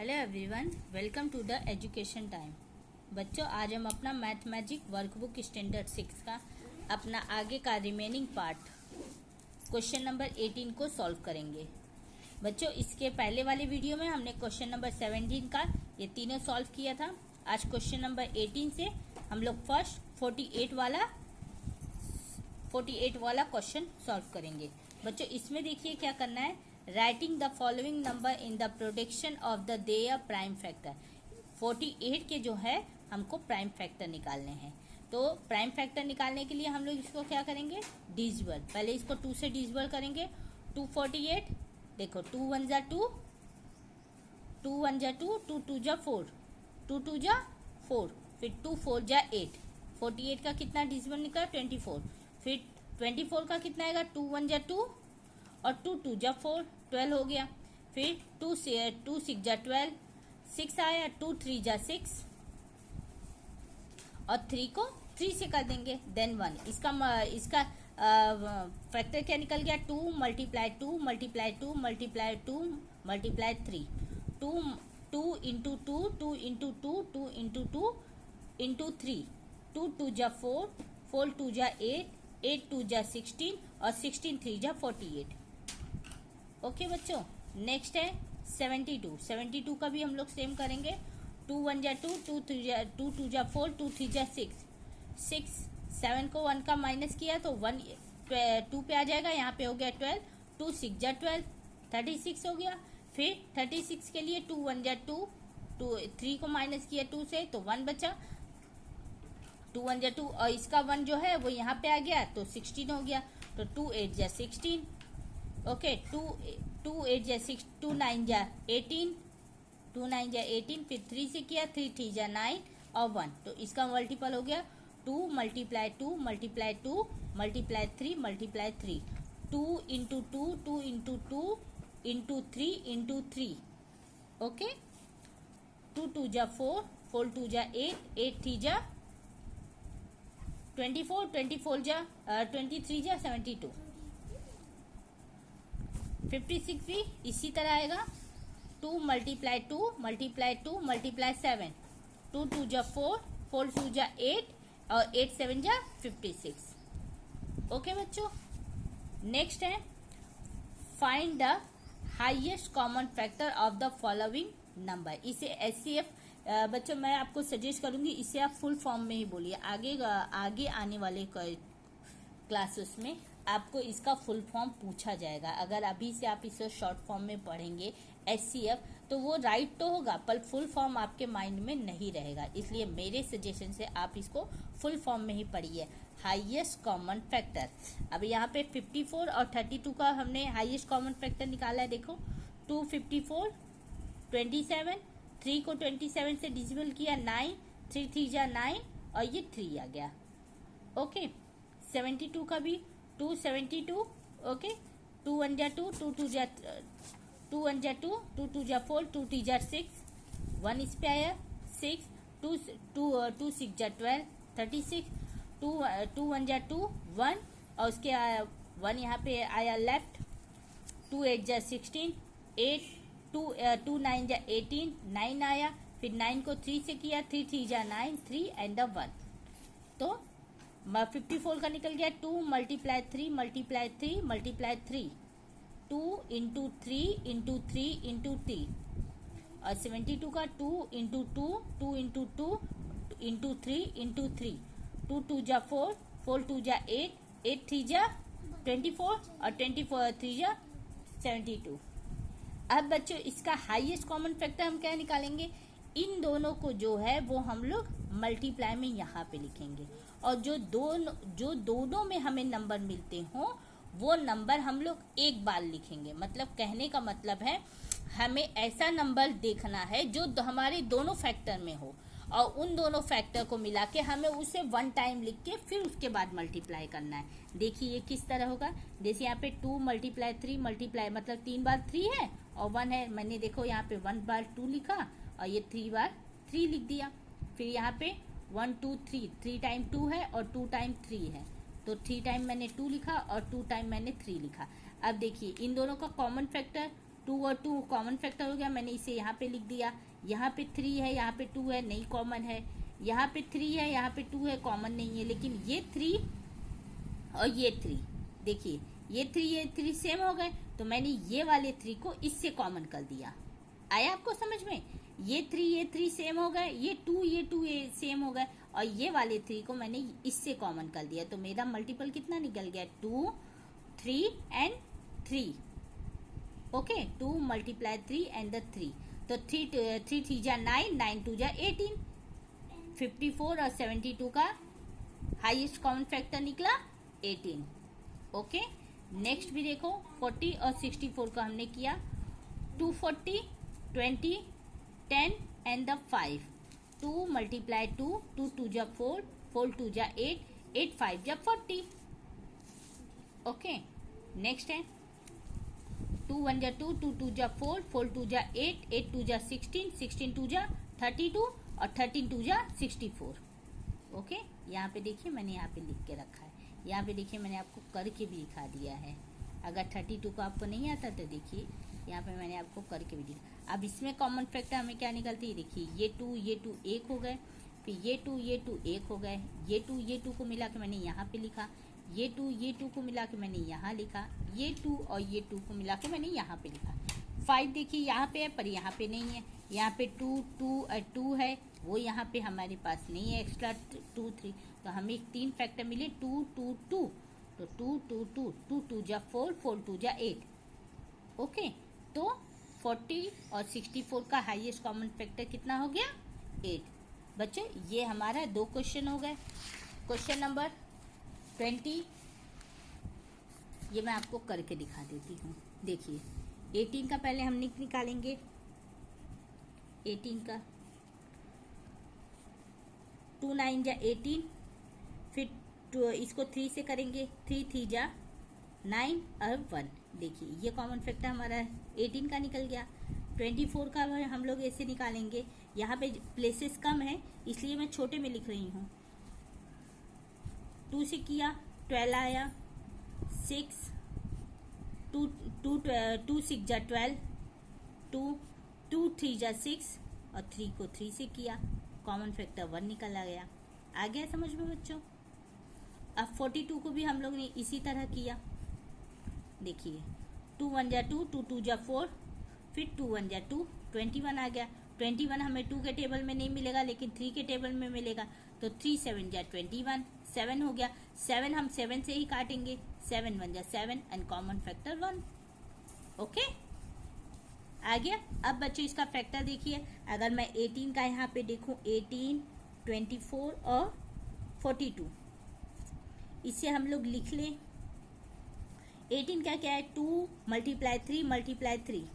Hello everyone, welcome to the education time. बच्चों, आज हम अपना मैथमेटिक वर्कबुक स्टैंडर्ड 6 का अपना आगे का रिमेनिंग पार्ट क्वेश्चन नंबर 18 को सॉल्व करेंगे। बच्चों, इसके पहले वाले वीडियो में हमने क्वेश्चन नंबर 17 का ये तीनों सॉल्व किया था। आज क्वेश्चन नंबर 18 से हम लोग फर्स्ट 48 वाला क्वेश्चन सॉल्व करेंगे। बच्चों, इसमें देखिए क्या करना है। Writing the following number in the production of the there prime factor. 48 के जो है हमको प्राइम फैक्टर निकालने हैं। तो प्राइम फैक्टर निकालने के लिए हम लोग इसको क्या करेंगे, डिविजिबल। पहले इसको 2 से डिविजिबल करेंगे। 248, देखो 2 1 जा 2, 2 1 जा 2, 2 2 जा 4, 2 2 जा 4, फिर 2 4 जा 8। 48 का कितना डिविजिबल निकला, 24। फिर 24 का कितना आएगा, 2 1 जा 2 और 2 2 जा 4, 12 हो गया। फिर 2 6 जा 12, 6 आया। 2 3 जा 6 और 3 को 3 से कर देंगे, देन 1। इसका फैक्टर क्या निकल गया, 2 multiply 2 multiply 2 multiply 2 multiply 3। 2 into 2, 2 into 2, 2 into 2 into 3। 2 2 जा 4, 4 2 जा 8, 8 2 जा 16 और 16 3 जा 48। ओके बच्चों, नेक्स्ट है 72। 72 का भी हम लोग सेम करेंगे। 2 1 जा 2, 2 2 जा 4, 2 3 जा 6, 7 को 1 का माइनस किया तो 1 2 पे आ जाएगा, यहाँ पे हो गया 12। 2 6 जा 12, 36 हो गया। फिर 36 के लिए 2 1 जा 2, 3 को माइनस किया 2 से तो 1 बचा। 2 1 जा 2 और इसका 1 जो है वो यहाँ पे आ गया तो 16 हो गया। तो 2 8 जा 16, ओके। 2 8 जा 6, 2 9 जा 18, 2 9 जा 18। फिर 3 से किया, 3 3 जा 9 और 1, तो इसका मल्टीपल हो गया 2 multiply 2 multiply 2 multiply 3 multiply 3। 2 into 2, 2 into 2 into 3 into 3, okay. 2 2 जा 4, 4 2 जा 8, 8 3 जा 24, 24 जा 23 जा 72। 56 भी इसी तरह आएगा। 2 मल्टीप्लाई 2 मल्टीप्लाई 2 मल्टीप्लाई 7। 2 2 जा 4, 4 2 जा 8 और 8 7 जा 56। ओके बच्चों, नेक्स्ट है find the highest common factor of the following number. इसे एचसीएफ बच्चों मैं आपको सजेस्ट करूंगी, इसे आप फुल फॉर्म में ही बोलिए। आगे आने वाले क्लासेस में आपको इसका फुल फॉर्म पूछा जाएगा। अगर अभी से आप इसे शॉर्ट फॉर्म में पढ़ेंगे एचसीएफ तो वो राइट तो होगा पर फुल फॉर्म आपके माइंड में नहीं रहेगा। इसलिए मेरे सजेशन से आप इसको फुल फॉर्म में ही पढ़िए। हाईएस्ट कॉमन फैक्टर, अब यहाँ पे 54 और 32 का हमने हाईएस्ट कॉमन फैक्टर निकाला है। देखो 2 54 27, 3 को 27 से डिविजिबल किया 9, 3 3 जा 9 और ये 3 आ गया, ओके। 72 का भी 2 72, ओके। 2 1 जा 2, 2 2 जा 2 1 जा 2, 2 2 जा 4, 2 3 जा 6, 1 इस पे आया 6। 2 6 जा 12, 36। 2 1 जा 2 1 और उसके 1 यहाँ पे आया लेफ्ट। 2 8 जा 16, 8 2 9 जा 18, 9 आया। फिर 9 को 3 से किया, 3 3 जा 9, 3 एंड 1। तो 54 का निकल गया 2 multiply 3 multiply 3 multiply 3। 2 into 3 into 3 into 3 और 72 का 2 इंटू 2, 2 इंटू 2 इंटू 3 इंटू 3। 2 2 जा 4, 4 2 जा 8, 8 3 जा 24 और 24 3 जा 72। अब बच्चों इसका हाईएस्ट कॉमन फैक्टर हम क्या निकालेंगे, इन दोनों को जो है वो हम लोग मल्टीप्लाई में यहाँ पे लिखेंगे और जो दोनों में हमें नंबर मिलते हों वो नंबर हम लोग एक बार लिखेंगे। मतलब कहने का मतलब है हमें ऐसा नंबर देखना है जो हमारे दोनों फैक्टर में हो और उन दोनों फैक्टर को मिला के हमें उसे 1 टाइम लिख के फिर उसके बाद मल्टीप्लाई करना है। देखिए ये किस तरह होगा, जैसे यहाँ पे 2 मल्टीप्लाई 3 मल्टीप्लाई मतलब 3 बार 3 है और 1 है। मैंने देखो यहाँ पे 1 बार 2 लिखा और ये 3 बार 3 लिख दिया। फिर यहाँ पे 1 2 3, 3 टाइम 2 है और 2 टाइम 3 है तो 3 टाइम मैंने 2 लिखा और 2 टाइम मैंने 3 लिखा। अब देखिए इन दोनों का कॉमन फैक्टर 2 और 2 कॉमन फैक्टर हो गया, मैंने इसे यहाँ पे लिख दिया। यहाँ पे 3 है, यहाँ पे 2 है, नहीं कॉमन है। यहाँ पे 3 है, यहाँ पे 2 है, कॉमन नहीं है। लेकिन ये 3 और ये 3, देखिए ये 3 सेम हो गए, तो मैंने ये वाले 3 को इससे कॉमन कर दिया। आया आपको समझ में? ये 3 सेम हो गए, ये 2 सेम हो गए, और ये वाले 3 को मैंने इससे कॉमन कर दिया। तो मेरा मल्टीपल कितना निकल गया? 2, 3 and 3। Okay, 2 multiply 3 and the 3। तो 3 3 जा 9, 9 2 जा 18। 54 और 72 का हाईएस्ट कॉमन फैक्टर निकला 18। ओके, नेक्स्ट भी देखो, 40 और 64 का हमने किया। 240, 20, 10 एंड द 5। 2 मल्टीप्लाई 2, 2 2 जा 4, 4 2 जा 8, 8 5 जा 40। ओके, नेक्स्ट है 2 1 जा 2, 2 2 जा 4, 4 2 जा 8, 8 2 जा 16, 16 2 जा 32 और 13 2 जा 64। ओके, यहाँ पे देखिए मैंने यहाँ पे लिख के रखा है। यहाँ पे देखिए मैंने आपको करके भी दिखा दिया है। अगर 32 को आपको नहीं आता तो देखिए यहाँ पे मैंने आपको करके भी दिखा। अब इसमें कॉमन फैक्टर हमें क्या निकलती है? देखिए ये 2 एक हो गए, फिर ये 2 एक हो गए, ये 2 को मिला के मैंने यहाँ पे लिखा, ये 2 को मिला के मैंने यहाँ लिखा, ये 2 और ये 2 को मिला के मैंने यहाँ पे लिखा। 5 देखिए यहाँ पे है पर यहाँ पे नहीं है। यहाँ पे 2 है, वो यहाँ पे हमारे पास नहीं है, एक्स्ट्रा 2 3, तो हमें 3 फैक्टर मिले 2 2 2। तो 2 2 2, 2 2 जा 4, 4 2 जा 8। ओके, तो 40 और 64 का हाईएस्ट कॉमन फैक्टर कितना हो गया? 8। बच्चों ये हमारा 2 क्वेश्चन हो गए। क्वेश्चन नंबर 20 ये मैं आपको करके दिखा देती हूँ। देखिए 18 का पहले हम निकालेंगे। 18 का 2 9 जा 18, फिर इसको 3 से करेंगे, 3 3 जा 9 और 1। देखिए ये कॉमन फैक्टर हमारा 18 का निकल गया। 24 का हम लोग ऐसे निकालेंगे। यहाँ पे प्लेसेस कम है इसलिए मैं छोटे में लिख रही हूँ। 2 से किया 12 आया, 6 2 6 जा 12, 2 3 जा 6 और 3 को 3 से किया, कॉमन फैक्टर 1 निकल आ गया। आ गया समझ में बच्चों? अब 42 को भी हम लोग ने इसी तरह किया। देखिए 2 1 जा 2, 2 2 जा 4, फिर 2 1 जा 2, 21 आ गया। 21 हमें 2 के टेबल में नहीं मिलेगा लेकिन 3 के टेबल में मिलेगा, तो 3 7 जा 21, 7 हो गया। 7 हम 7 से ही काटेंगे, 7 1 जा 7 एंड कॉमन फैक्टर 1। ओके, आ गया। अब बच्चों इसका फैक्टर देखिए, अगर मैं 18 का यहाँ पे देखूँ, 18 24 और 42, इसे हम लोग लिख लें। 18 का क्या है? 2 multiply 3 multiply 3,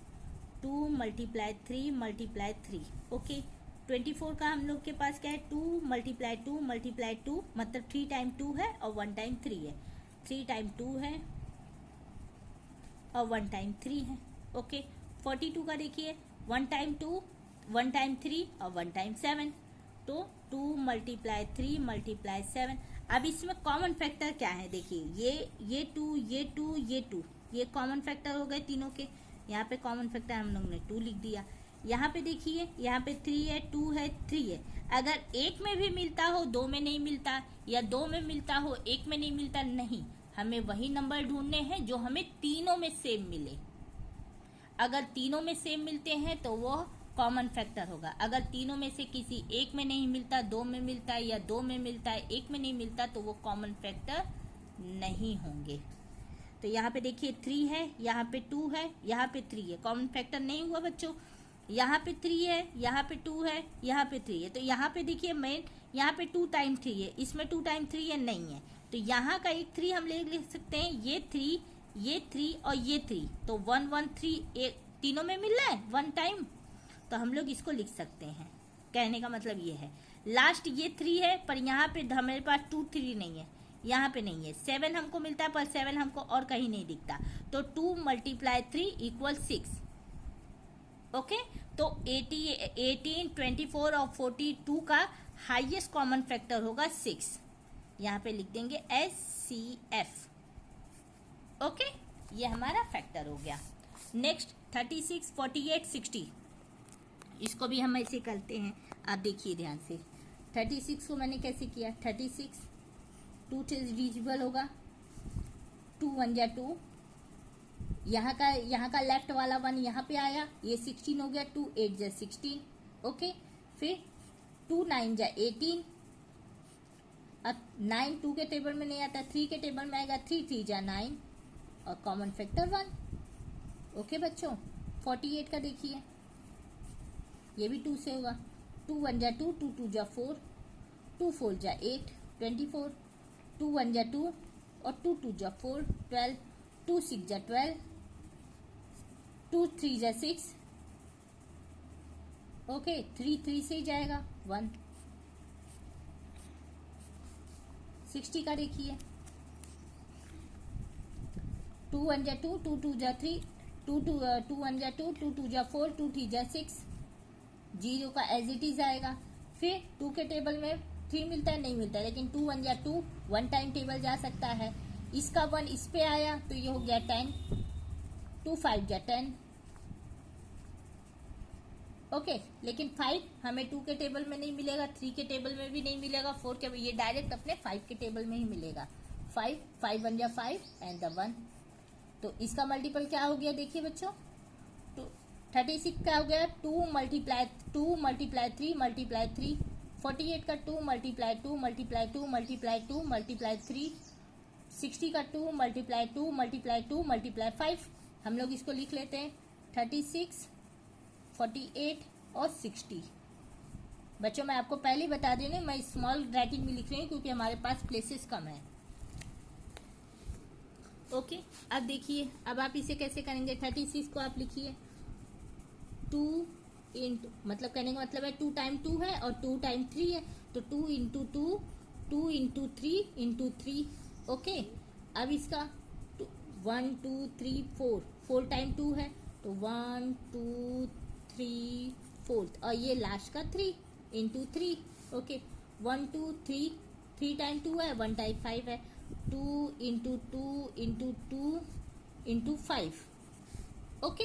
2 multiply 3 multiply 3। Okay, 24 का हम लोग के पास क्या है? 2 मल्टीप्लाई 2 मल्टीप्लाई 2, मतलब 3 टाइम 2 है और 1 टाइम 3 है। 3 टाइम 2 है और 1 टाइम 3 है। ओके, 42 का देखिए 1 टाइम 2, 1 टाइम 3 और 1 टाइम 7, तो 2 मल्टीप्लाई 3 मल्टीप्लाई 7। अब इसमें कॉमन फैक्टर क्या है? देखिए ये 2 ये 2 ये 2, ये कॉमन फैक्टर हो गए तीनों के। यहाँ पे कॉमन फैक्टर हम लोग ने 2 लिख दिया। यहाँ पे देखिए, यहाँ पे 3 है, 2 है, 3 है। अगर एक में भी मिलता हो 2 में नहीं मिलता, या 2 में मिलता हो 1 में नहीं मिलता, नहीं, हमें वही नंबर ढूंढने हैं जो हमें तीनों में सेम मिले। अगर तीनों में सेम मिलते हैं तो वो कॉमन फैक्टर होगा। अगर तीनों में से किसी एक में नहीं मिलता, 2 में मिलता है, या 2 में मिलता है 1 में नहीं मिलता, तो वो कॉमन फैक्टर नहीं होंगे। तो यहाँ पे देखिए 3 है, यहाँ पे 2 है, यहाँ पे 3 है, कॉमन फैक्टर नहीं हुआ बच्चों। यहाँ पे 3 है, यहाँ पे 2 है, यहाँ पे 3 है, तो यहाँ पे देखिए मेन यहाँ पे 2 टाइम 3 है, इसमें 2 टाइम 3 है, नहीं है, तो यहाँ का एक 3 हम लिख सकते हैं। ये 3, ये 3 और ये 3, तो 1 1 3 एक तीनों में मिल रहा है 1 टाइम, तो हम लोग इसको लिख सकते हैं। कहने का मतलब ये है, लास्ट ये 3 है पर यहाँ पे हमारे पास 2 3 नहीं है, यहाँ पे नहीं है। 7 हमको मिलता है पर 7 हमको और कहीं नहीं दिखता, तो 2 मल्टीप्लाई 3 इक्वल 6। ओके, तो 18 24 और 42 का हाईएस्ट कॉमन फैक्टर होगा 6। यहाँ पे लिख देंगे SCF। ओके, ये हमारा फैक्टर हो गया। नेक्स्ट 36, 48, 60। इसको भी हम ऐसे करते हैं, आप देखिए ध्यान से। 36 को मैंने कैसे किया, 36 2 से डिविजिबल होगा, 2 1 जा 2, यहाँ का लेफ्ट वाला 1 यहाँ पे आया, ये 16 हो गया, 2 8 जा 16, ओके। फिर 2 9 जा 18, अब 9 2 के टेबल में नहीं आता, 3 के टेबल में आएगा, 3 3 जा 9 और कॉमन फैक्टर 1, ओके बच्चों। 48 का देखिए, ये भी 2 से होगा, 2 1 जा 2, 2 2 जा 4, 2 4 जा 8, 24, 2 1 जा 2 और 2 2 जा 4, 12, 2 6 जा 12, 2 3 जा 6, ओके। 3 3 से ही जाएगा 1। 60 का देखिए, 2 1 जा 2, 2 2 जा 3, 2 1 जा 2, 2 2 जा 4, 2 3 जा 6, 0 का एज इट इज आएगा। फिर 2 के टेबल में 3 मिलता है, नहीं मिलता है, लेकिन 2 1 जा 2 1 टाइम टेबल जा सकता है, इसका 1 इस पे आया तो ये हो गया 10, 2 5 जा 10, ओके। लेकिन 5 हमें 2 के टेबल में नहीं मिलेगा, 3 के टेबल में भी नहीं मिलेगा, 4 के, ये डायरेक्ट अपने 5 के टेबल में ही मिलेगा। 5 5 1 जा 5 एंड द 1, तो इसका मल्टीपल क्या हो गया देखिए बच्चों, तो 36 क्या हो गया, 2 मल्टीप्लाई 3 मल्टीप्लाई 3, 48 का 2 मल्टीप्लाई 2 मल्टीप्लाई 2 मल्टीप्लाई 2 मल्टीप्लाई 3, 60 का 2 मल्टीप्लाई 2 मल्टीप्लाई 2 मल्टीप्लाई 5। हम लोग इसको लिख लेते हैं 36, 48 और 60। बच्चों मैं आपको पहले ही बता दे रही हूँ, मैं स्मॉल राइटिंग में लिख रही हूँ क्योंकि हमारे पास प्लेसेस कम है, ओके। अब देखिए, अब आप इसे कैसे करेंगे, 36 को आप लिखिए 2 इंटू, मतलब कहने का मतलब है 2 टाइम 2 है और 2 टाइम 3 है, तो 2 इंटू 2, 2 इंटू 3 इंटू 3, ओके। अब इसका 1 2 3 4, 4 टाइम 2 है तो 1 2 3 4, और ये लास्ट का 3 इंटू 3, ओके। 1 2 3, 3 टाइम 2 है, 1 टाइम 5 है, 2 इंटू 2 इंटू 2 इंटू 5, ओके।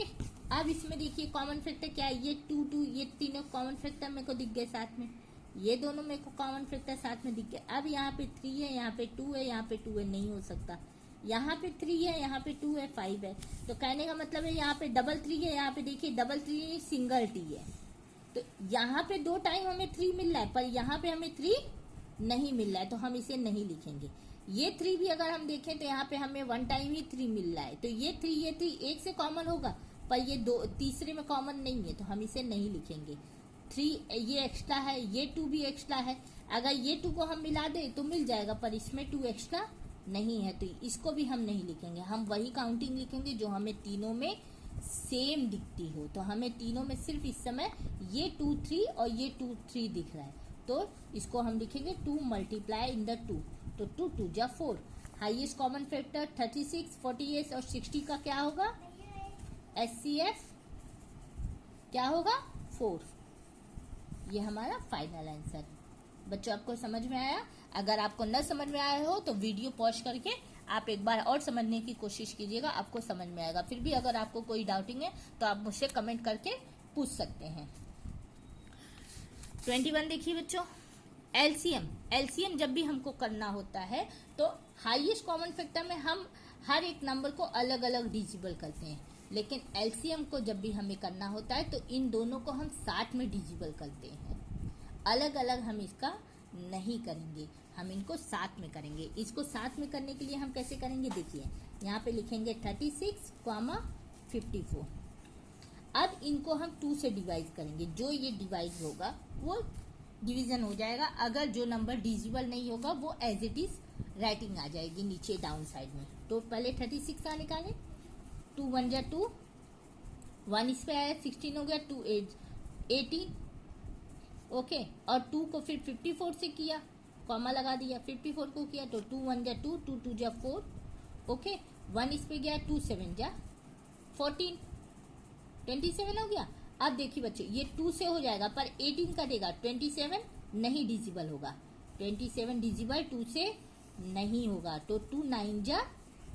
अब इसमें देखिए कॉमन फैक्टर क्या है, ये 2 2, ये तीनों कॉमन फैक्टर मेरे को दिख गए साथ में, ये दोनों मेरे को कॉमन फैक्टर साथ में दिख गए। अब यहाँ पे 3 है, यहाँ पे 2 है, यहाँ पे 2 है, नहीं हो सकता, यहाँ पे 3 है, यहाँ पे 2 है, 5 है, तो कहने का मतलब है यहाँ पे डबल 3 है, यहाँ पे देखिए डबल 3 सिंगल टी है, तो यहाँ पे 2 टाइम हमें 3 मिल रहा है, पर यहाँ पे हमें 3 नहीं मिल रहा है, तो हम इसे नहीं लिखेंगे। ये 3 भी अगर हम देखें तो यहाँ पे हमें 1 टाइम ही 3 मिल रहा है, तो ये 3 एक से कॉमन होगा, पर ये तीसरे में कॉमन नहीं है, तो हम इसे नहीं लिखेंगे। 3 ये एक्स्ट्रा है, ये 2 भी एक्स्ट्रा है, अगर ये 2 को हम मिला दे तो मिल जाएगा, पर इसमें 2 एक्स्ट्रा नहीं है, तो इसको भी हम नहीं लिखेंगे। हम वही काउंटिंग लिखेंगे जो हमें तीनों में सेम दिखती हो, तो हमें तीनों में सिर्फ इस समय ये 2 3 और ये 2 3 दिख रहा है, तो इसको हम लिखेंगे 2 मल्टीप्लाई इन द 2, तो 2 2 जा 4। हाईएस्ट कॉमन फैक्टर 36, 48 और 60 का क्या होगा, HCF क्या होगा 4। ये हमारा फाइनल आंसर। बच्चों आपको समझ में आया? अगर आपको न समझ में आया हो तो वीडियो पॉज करके आप एक बार और समझने की कोशिश कीजिएगा, आपको समझ में आएगा। फिर भी अगर आपको कोई डाउटिंग है तो आप मुझसे कमेंट करके पूछ सकते हैं। 21 देखिए बच्चों, एलसीएम जब भी हमको करना होता है तो हाईएस्ट कॉमन फैक्टर में हम हर एक नंबर को अलग अलग डिजिबल करते हैं, लेकिन एलसीएम को जब भी हमें करना होता है तो इन दोनों को हम साथ में डिजिबल करते हैं, अलग अलग हम इसका नहीं करेंगे, हम इनको साथ में करेंगे। इसको साथ में करने के लिए हम कैसे करेंगे, देखिए यहाँ पे लिखेंगे 36, 54। अब इनको हम 2 से डिवाइड करेंगे, जो ये डिवाइड होगा वो डिवीजन हो जाएगा, अगर जो नंबर डिजिबल नहीं होगा वो एज इट इज राइटिंग आ जाएगी नीचे डाउन साइड में। तो पहले 36 का निकालें, 2 1 जा 2, 1 इस पे आया, 16 हो गया, 2 8 18, ओके। और 2 को फिर 54 से किया, कॉमा लगा दिया, 54 को किया तो 2 1 जा 2, 2 2 जा 4, ओके। 1 इस पे गया, 2 7 जा 14, 27 हो गया। अब देखिए बच्चे ये 2 से हो जाएगा, पर 18 का देगा, 27 नहीं डिजिबल होगा, 27 डिजिबल 2 से नहीं होगा, तो 2 9 जा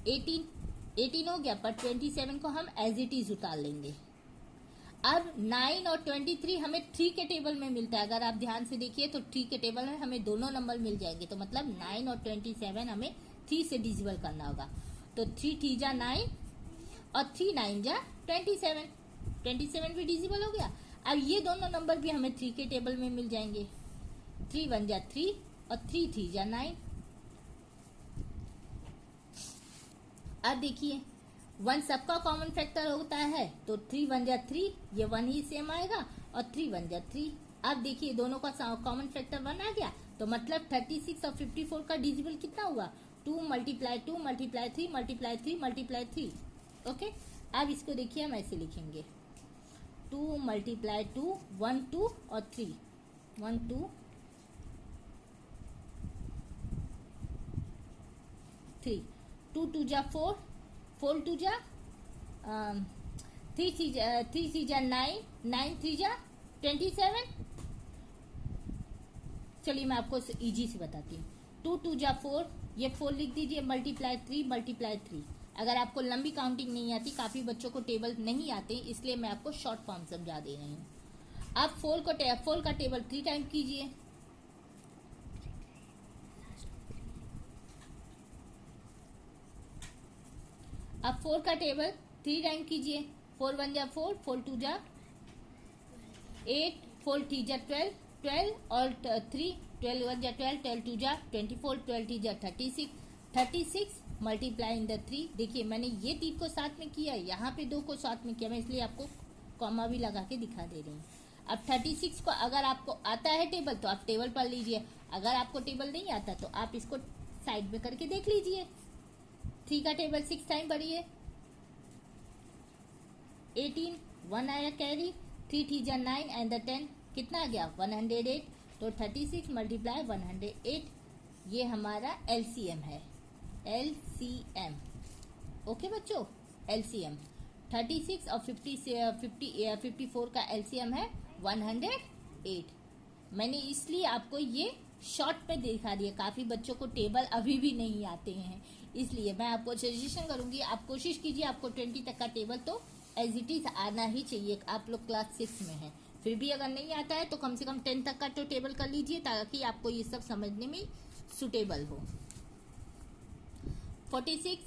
18 हो गया, पर 27 को हम एज इट इज उतार लेंगे, अब 9 और 23 हमें 3 के टेबल में मिलता है। अगर आप ध्यान से देखिए तो 3 के टेबल में हमें दोनों नंबर मिल जाएंगे, तो मतलब 9 और 27 हमें 3 से डिविजिबल करना होगा। तो 3 3 जा 9 और 3 9 जा 27, 27 भी डिविजिबल हो गया। अब ये दोनों नंबर भी हमें 3 के टेबल में मिल जाएंगे। 3 1 जा 3 और 3 3 जा 9। अब देखिए 1 सबका कॉमन फैक्टर होता है, तो 3 1 जा 3, ये 1 ही सेम आएगा, और 3 1 जा 3। अब देखिए दोनों का कॉमन फैक्टर 1 आ गया, तो मतलब 36 और 54 का डिविजिबल कितना हुआ? 2 multiply 2 multiply 3 multiply 3 multiply 3। Okay, अब इसको देखिए हम ऐसे लिखेंगे 2 मल्टीप्लाई 2 1 2 और 3 1 2 3 2 2 जा 4 4 2 जा 3 3 जा 9 9 3 जा 27। चलिए मैं आपको इजी से बताती हूँ। 2 2 जा 4, ये 4 लिख दीजिए, मल्टीप्लाई 3 मल्टीप्लाई 3। अगर आपको लंबी काउंटिंग नहीं आती, काफी बच्चों को टेबल नहीं आते, इसलिए मैं आपको शॉर्ट फॉर्म समझा दे रही हूँ। आप 4 का टेबल 3 टाइम कीजिए, अब 4 का टेबल 3 टाइम कीजिए। 4 1 जा 4, 4 2 जा 8, 4 3 जा 12, 12 और 3 12 1 जा 12, 12 2 जा 24, 12 3 जा 36, 36 मल्टीप्लाई इन द 3। देखिए मैंने ये 3 को साथ में किया, यहाँ पे 2 को साथ में किया, मैं इसलिए आपको कॉमा भी लगा के दिखा दे रही हूँ। अब 36 को अगर आपको आता है टेबल तो आप टेबल पढ़ लीजिए, अगर आपको टेबल नहीं आता तो आप इसको साइड में करके देख लीजिए। 3 का टेबल 6 टाइम पढ़िए, 18 1 आया कैरी, 3 3 जा 9 एंड द 10 कितना आ गया? 108। तो 36 मल्टीप्लाई 108, ये हमारा एलसीएम है, एलसीएम। ओके बच्चों, एलसीएम 36 और 54 का एलसीएम है 108। मैंने इसलिए आपको ये शॉर्ट में दिखा दिया, काफी बच्चों को टेबल अभी भी नहीं आते हैं, इसलिए मैं आपको सजेशन करूंगी आप कोशिश कीजिए, आपको 20 तक का टेबल तो एज इट इज आना ही चाहिए। आप लोग क्लास 6 में हैं, फिर भी अगर नहीं आता है तो कम से कम 10 तक का तो टेबल कर लीजिए, ताकि आपको ये सब समझने में सुटेबल हो। 46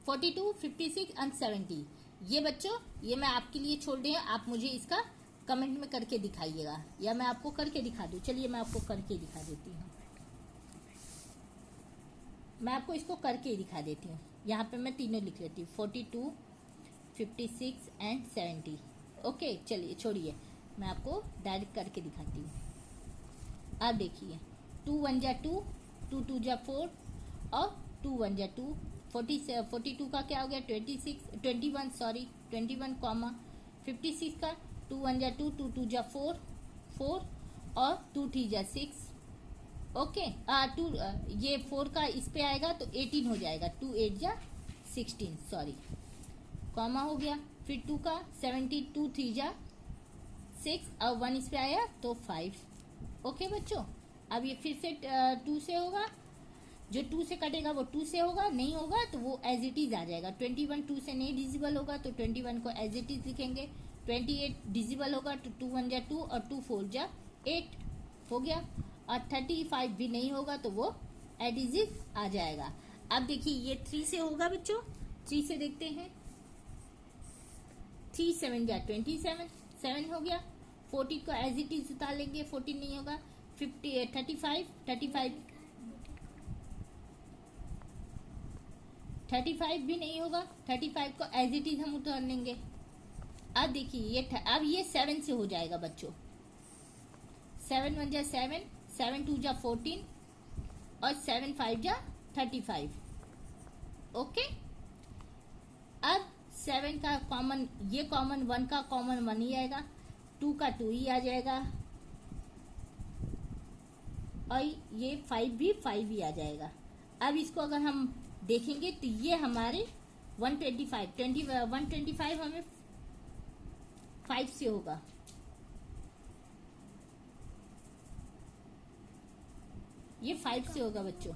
42 56 एंड 70, ये बच्चों ये मैं आपके लिए छोड़ रही हूँ, आप मुझे इसका कमेंट में करके दिखाइएगा, या मैं आपको करके दिखा दूँ। चलिए मैं आपको करके दिखा देती हूँ, मैं आपको इसको करके दिखा देती हूँ। यहाँ पे मैं तीनों लिख लेती हूँ, 42 56 एंड 70। ओके चलिए छोड़िए, मैं आपको डायरेक्ट करके दिखाती हूँ। अब देखिए 2 1 जा 2, 2 2 जा 4 और 2 1 जा 2। 42 का क्या हो गया? 21 कॉमा 56 का 2 1 जा 2, 2 2 जा 4 4 और 2 3 जा 6। ओके 2 ये 4 का इस पे आएगा तो 18 हो जाएगा, 2 8 जा 16, सॉरी कॉमा हो गया। फिर 2 का 70, 2 3 जा 6 और 1 इस पे आया तो 5। ओके बच्चों, अब ये फिर से 2 से होगा, जो 2 से कटेगा वो 2 से होगा, नहीं होगा तो वो एज इट इज आ जाएगा। 21 2 से नहीं डिजिबल होगा तो 21 को एज इट इज लिखेंगे। 28 डिजिबल होगा तो 2 1 जा 2 और 2 4 जा 8 हो गया, और 35 भी नहीं होगा तो वो एज इट इज आ जाएगा। अब देखिए ये 3 से होगा बच्चों, 3 से देखते हैं। 3 7 जा 27, 7 हो गया। 40 को एज इट इज उतार लेंगे, 14 नहीं होगा। 35 भी नहीं होगा, 35 को एज इट इज हम उतार लेंगे। अब देखिए अब ये 7 से हो जाएगा बच्चों। 7 1 जा 7, 7 2 जा 14 और 7 5 जा 35। ओके, अब 7 का कॉमन, ये कॉमन 1 का कॉमन 1 ही आएगा, 2 का 2 ही आ जाएगा, और ये 5 भी 5 ही आ जाएगा। अब इसको अगर हम देखेंगे तो ये हमारे 125 हमें 5 से होगा। ये 5 से होगा बच्चों।